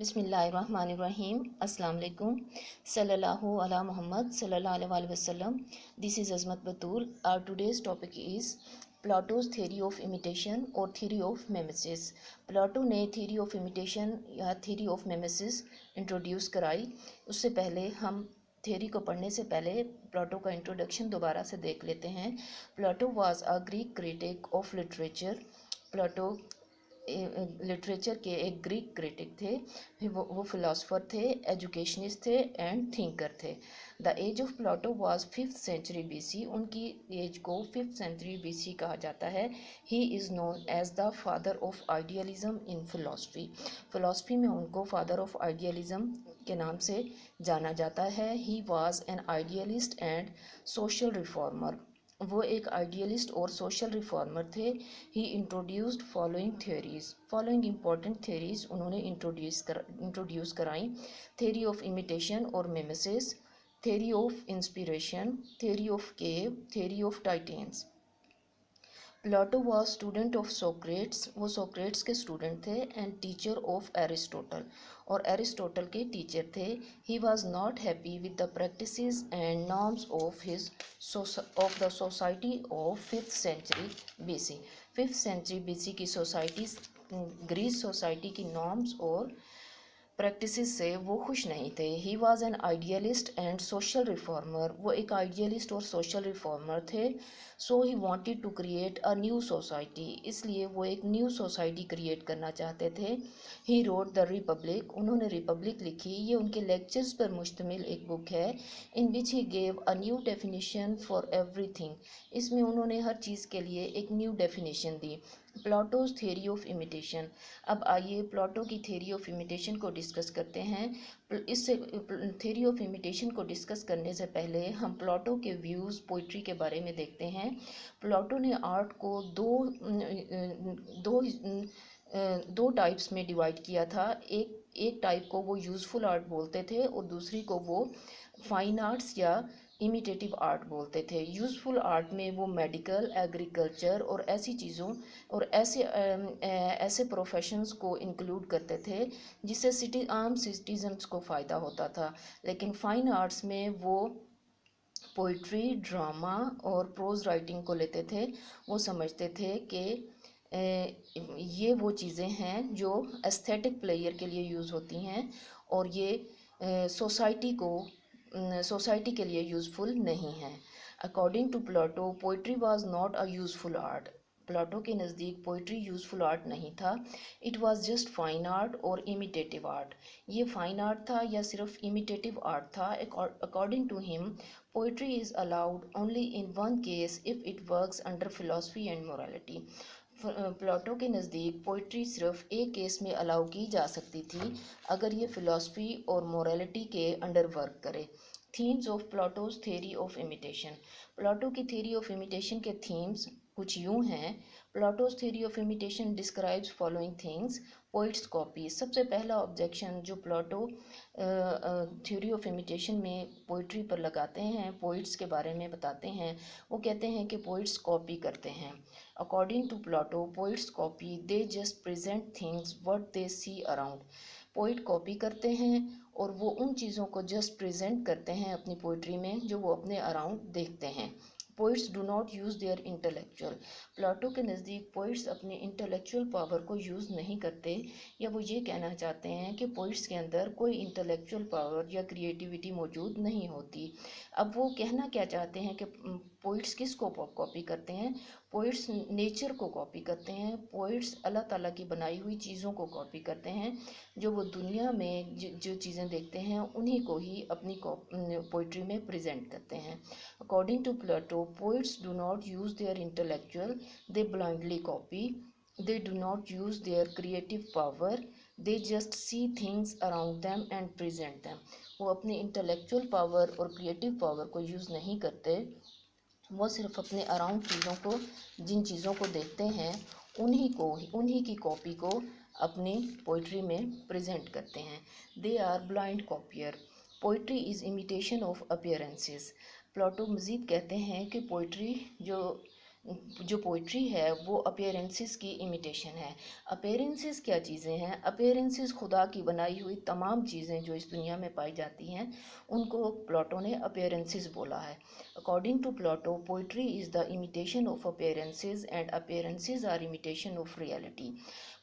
بسم اللہ الرحمن الرحیم. السلام علیکم. صلی اللہ علی محمد صلی اللہ علیہ وسلم. This is Azmat Batool. Our today's topic is Plato's theory of imitation اور تھیوری آف میمیسس. پلاٹو نے تھیوری آف امیٹیشن یا تھیوری آف میمیسس انٹروڈیوس کرائی. اس سے پہلے ہم تھیوری کو پڑھنے سے پہلے پلاٹو کا انٹروڈکشن دوبارہ سے دیکھ لیتے ہیں. Plato was a Greek critic of literature. Plato literature کے ایک گریک کریٹک تھے. وہ فلاسفر تھے، ایجوکیشنسٹ تھے اینڈ تھنکر تھے. The age of Plato was 5th century BC. ان کی ایج کو 5th century BC کہا جاتا ہے. He is known as the father of idealism in philosophy. Philosophy میں ان کو فادر آف آئیڈیالزم کے نام سے جانا جاتا ہے. He was an idealist and social reformer. وہ ایک آئیڈیلسٹ اور سوشل ریفارمر تھے. He introduced following important theories. انہوں نے انٹروڈیوس کرائیں. تھیوری آف امیٹیشن اور mimesis, theory of inspiration, theory of cue, theory of titans. Plato was student of Socrates. وہ Socrates کے اسٹوڈنٹ تھے اینڈ ٹیچر آف ایرسٹوٹل، اور Aristotle کے teacher تھے. He was not happy with the practices and norms of the society of 5th century BC. 5th century BC کی societies, Greece society کی norms اور practices سے وہ خوش نہیں تھے. He was an idealist and social reformer. وہ ایک آئیڈیلسٹ اور سوشل ریفارمر تھے. So he wanted to create a new society. اس لیے وہ ایک نیو سوسائٹی کریٹ کرنا چاہتے تھے. He wrote the Republic. انہوں نے ریپبلک لکھی. یہ ان کے لیکچرز پر مشتمل ایک بک ہے. In which he gave a new definition for everything. اس میں انہوں نے ہر چیز کے لیے ایک نیو ڈیفینیشن دی. Plato's theory of imitation. اب آئیے پلاٹو کی تھیوری آف امیٹیشن کو ڈسکس کرتے ہیں. اس سے تھیوری آف امیٹیشن کو ڈسکس کرنے سے پہلے ہم پلاٹو کے ویوز پوئٹری کے بارے میں دیکھتے ہیں. پلاٹو نے آرٹ کو دو ٹائپس میں ڈیوائڈ کیا تھا. ایک ٹائپ کو وہ یوزفل آرٹ بولتے تھے اور دوسری کو وہ فائن آرٹس یا امیٹیٹیو آرٹ بولتے تھے. یوزفل آرٹ میں وہ میڈیکل، ایگریکلچر اور ایسی چیزوں اور ایسے پروفیشنز کو انکلوڈ کرتے تھے جس سے عام سٹیزنز کو فائدہ ہوتا تھا. لیکن فائن آرٹس میں وہ پوئٹری، ڈرامہ اور پروز رائٹنگ کو لیتے تھے. وہ سمجھتے تھے کہ یہ وہ چیزیں ہیں جو ایستھیٹک پلیئر کے لیے یوز ہوتی ہیں اور یہ سوسائٹی کے لیے یوزفل نہیں ہیں. According to Plato poetry was not a useful art. Plato کے نزدیک پوئٹری یوزفل آرٹ نہیں تھا. It was just fine art اور امیٹیٹیو آرٹ. یہ فائن آرٹ تھا یا صرف امیٹیٹیو آرٹ تھا. اکارڈنگ ٹو ہم poetry is allowed only in one case if it works under philosophy and morality. Plato کے نزدیک پوئٹری صرف ایک کیس میں الاؤ کی جا سکتی تھی اگر یہ فلاسفی اور مورالٹی کے انڈر ورک کرے. Themes of Plato's theory of imitation. Plato کی تھیوری آف امیٹیشن کے تھیمز کچھ یوں ہیں. Plato's theory of imitation describes following things. Poets copy. سب سے پہلا آبجیکشن جو پلاٹو تھیوری آف امیٹیشن میں پوئٹری پر لگاتے ہیں، پوئٹس کے بارے میں بتاتے ہیں، وہ کہتے ہیں کہ پوئٹس کاپی کرتے ہیں. According to Plato poets copy, they just present things what they see around. Poet copy کرتے ہیں اور وہ ان چیزوں کو جسٹ پریزنٹ کرتے ہیں اپنی پوئٹری میں جو وہ اپنے اراؤنڈ دیکھتے ہیں. Poets do not use their intellectual. Plato کے نزدیک پوئٹس اپنے انٹلیکچوئل پاور کو یوز نہیں کرتے، یا وہ یہ کہنا چاہتے ہیں کہ پوئٹس کے اندر کوئی انٹلیکچوئل پاور یا کریٹیوٹی موجود نہیں ہوتی. اب وہ کہنا کیا چاہتے ہیں کہ پوئٹس کس کو کاپی کرتے ہیں؟ پوئٹس نیچر کو کاپی کرتے ہیں. پوئٹس اللہ تعالیٰ کی بنائی ہوئی چیزوں کو کاپی کرتے ہیں. جو وہ دنیا میں جو چیزیں دیکھتے ہیں انہی کو ہی اپنی پوئٹری میں پریزنٹ کرتے ہیں. According to Plato poets do not use their intellectual, they blindly copy. They do not use their creative power, they just see things around them and present them. وہ اپنے انٹلیکچوئل پاور اور creative power کو use نہیں کرتے. وہ صرف اپنے around چیزوں کو، جن چیزوں کو دیکھتے ہیں انہی کی کاپی کو اپنی پوئٹری میں پریزنٹ کرتے ہیں. They are blind copier. Poetry is imitation of appearances. Plato مزید کہتے ہیں کہ پوئٹری جو جو پوئٹری ہے وہ اپیرنسز کی امیٹیشن ہے۔ اپیرنسز کیا چیزیں ہیں؟ اپیرنسز خدا کی بنائی ہوئی تمام چیزیں جو اس دنیا میں پائی جاتی ہیں ان کو پلاٹو نے اپیرنسز بولا ہے۔ According to Plato, poetry is the imitation of appearances and appearances are imitation of reality.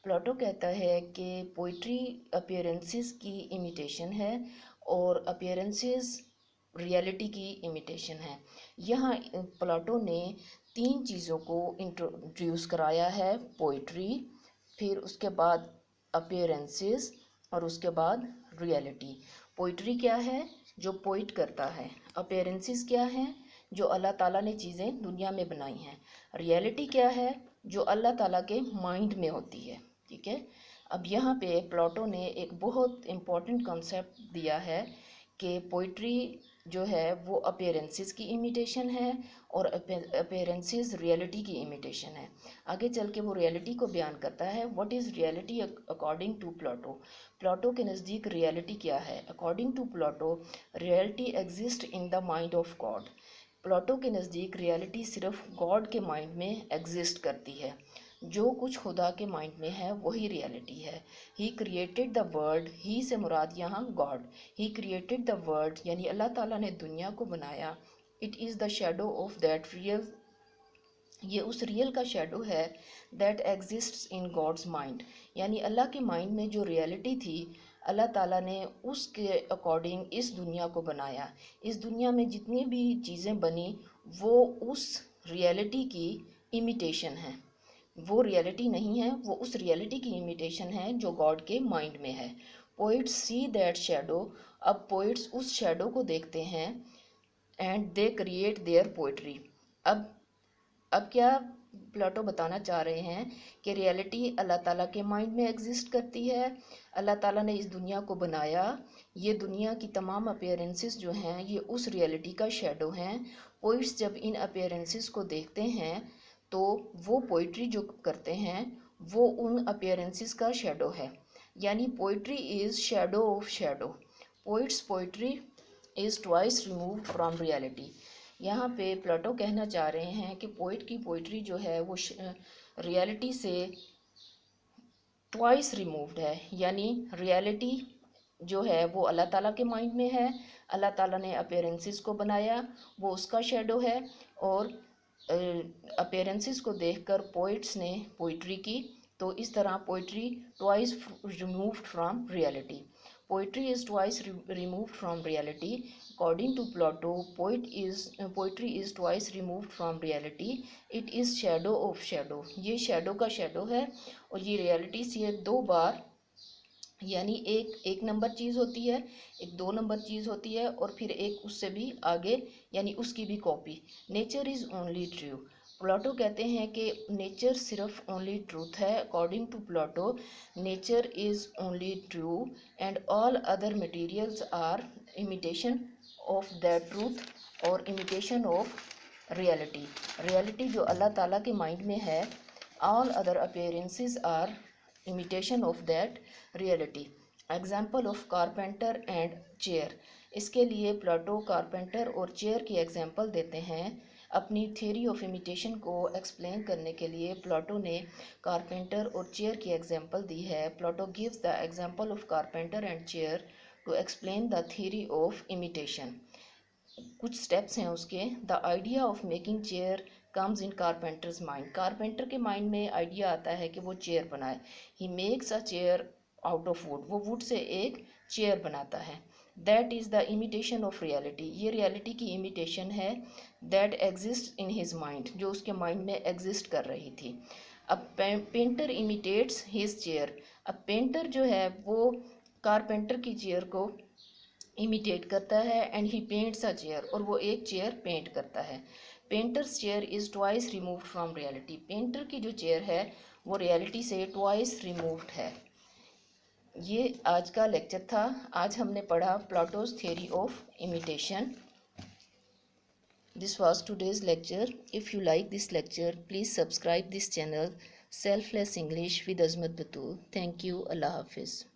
Plato کہتا ہے کہ پوئٹری اپیرنسز کی امیٹیشن ہے اور اپیرنسز ریئلٹی کی امیٹیشن ہے۔ یہاں پلاٹو نے 3 چیزوں کو انٹروڈیوس کرایا ہے، پوئٹری، پھر اس کے بعد اپیرنسز اور اس کے بعد ریئلٹی۔ پوئٹری کیا ہے؟ جو پوئٹ کرتا ہے۔ اپیرنسز کیا ہے؟ جو اللہ تعالیٰ نے چیزیں دنیا میں بنائی ہیں۔ ریئلٹی کیا ہے؟ جو اللہ تعالیٰ کے مائنڈ میں ہوتی ہے۔ ٹھیک ہے، اب یہاں پہ پلاٹو نے ایک بہت امپورٹنٹ کنسیپٹ دیا ہے کہ پوئٹری جو ہے وہ اپیرنسز کی امیٹیشن ہے اور اپیرنسز ریئلٹی کی امیٹیشن ہے۔ آگے چل کے وہ ریئلٹی کو بیان کرتا ہے۔ What is reality according to Plato? Plato کے نزدیک ریئلٹی کیا ہے؟ According to Plato, reality exist in the mind of God. Plato کے نزدیک ریئلٹی صرف گاڈ کے مائنڈ میں ایگزسٹ کرتی ہے۔ جو کچھ خدا کے مائنڈ میں ہے وہی ریئلٹی ہے۔ ہی کریٹڈ دا ورلڈ، ہی سے مراد یہاں God, he created the world یعنی اللہ تعالیٰ نے دنیا کو بنایا۔ It is the shadow of that real, یہ اس ریئل کا شیڈو ہے that exists in God's mind, یعنی اللہ کے مائنڈ میں جو ریئلٹی تھی اللہ تعالیٰ نے اس کے اکارڈنگ اس دنیا کو بنایا۔ اس دنیا میں جتنی بھی چیزیں بنی وہ اس ریئلٹی کی امیٹیشن ہے، وہ ریئلٹی نہیں ہے، وہ اس ریئلٹی کی امیٹیشن ہے جو گاڈ کے مائنڈ میں ہے۔ پوئٹس سی دیٹ شیڈو، اب پوئٹس اس شیڈو کو دیکھتے ہیں and they create their poetry. اب کیا پلاٹو بتانا چاہ رہے ہیں کہ ریئلٹی اللہ تعالیٰ کے مائنڈ میں ایگزسٹ کرتی ہے۔ اللہ تعالیٰ نے اس دنیا کو بنایا، یہ دنیا کی تمام اپیرنسز جو ہیں یہ اس ریئلٹی کا شیڈو ہیں۔ پوئٹس جب ان اپیرنسز کو دیکھتے ہیں تو وہ پوئٹری جو کرتے ہیں وہ ان اپیرنسز کا شیڈو ہے، یعنی poetry is shadow of shadow. Poets poetry is twice removed from reality. یہاں پہ پلاٹو کہنا چاہ رہے ہیں کہ پوئٹ کی پوئٹری جو ہے وہ ریئلٹی سے ٹوائس ریمووڈ ہے، یعنی ریئلٹی جو ہے وہ اللہ تعالیٰ کے مائنڈ میں ہے، اللہ تعالیٰ نے اپیرنسز کو بنایا وہ اس کا شیڈو ہے، اور اپیرنسز کو دیکھ کر پوئٹس نے پوئٹری کی، تو اس طرح poetry twice removed from reality. Poetry is twice removed from reality. According to Plato, poetry is twice removed from reality. It is shadow of shadow. یہ شیڈو کا شیڈو ہے اور یہ ریئلٹی سے 2 بار، یعنی ایک نمبر چیز ہوتی ہے، ایک 2 نمبر چیز ہوتی ہے، اور پھر ایک اس سے بھی آگے یعنی اس کی بھی copy. Nature is only true. Plato کہتے ہیں کہ نیچر صرف اونلی ٹروتھ ہے۔ According to Plato, nature is only true and all other materials are imitation of that truth اور امیٹیشن آف ریئلٹی۔ ریئلٹی جو اللہ تعالیٰ کے مائنڈ میں ہے، all other appearances are imitation of that reality. Example of carpenter and chair. اس کے لیے پلاٹو کارپینٹر اور چیئر کی ایگزامپل دیتے ہیں۔ اپنی تھیوری آف امیٹیشن کو ایکسپلین کرنے کے لیے پلاٹو نے کارپینٹر اور چیئر کی ایگزامپل دی ہے۔ Plato gives the example of carpenter and chair to explain the theory of imitation. کچھ سٹیپس ہیں اس کے۔ The idea of making chair comes in carpenter's mind. Carpenter کے مائنڈ میں آئیڈیا آتا ہے کہ وہ چیئر بنائے۔ He makes a chair out of wood, وہ ووڈ سے ایک چیئر بناتا ہے۔ That is the imitation of reality, یہ ریئلٹی کی امیٹیشن ہے۔ That exist in his mind, جو اس کے مائنڈ میں ایگزسٹ کر رہی تھی۔ اب پینٹر امیٹیٹس ہز چیئر، اب پینٹر جو ہے وہ کارپینٹر کی چیئر کو امیٹیٹ کرتا ہے and he paints a chair, اور وہ ایک چیئر پینٹ کرتا ہے۔ Painter's chair is twice removed from reality, painter کی جو چیئر ہے وہ ریئلٹی سے ٹوائس ریمووڈ ہے۔ یہ آج کا لیکچر تھا۔ آج ہم نے پڑھا Plato's theory of imitation. This was today's lecture. If you like this lecture, please subscribe this channel Selfless English with Azmat Batul. Thank you. Allah Hafiz.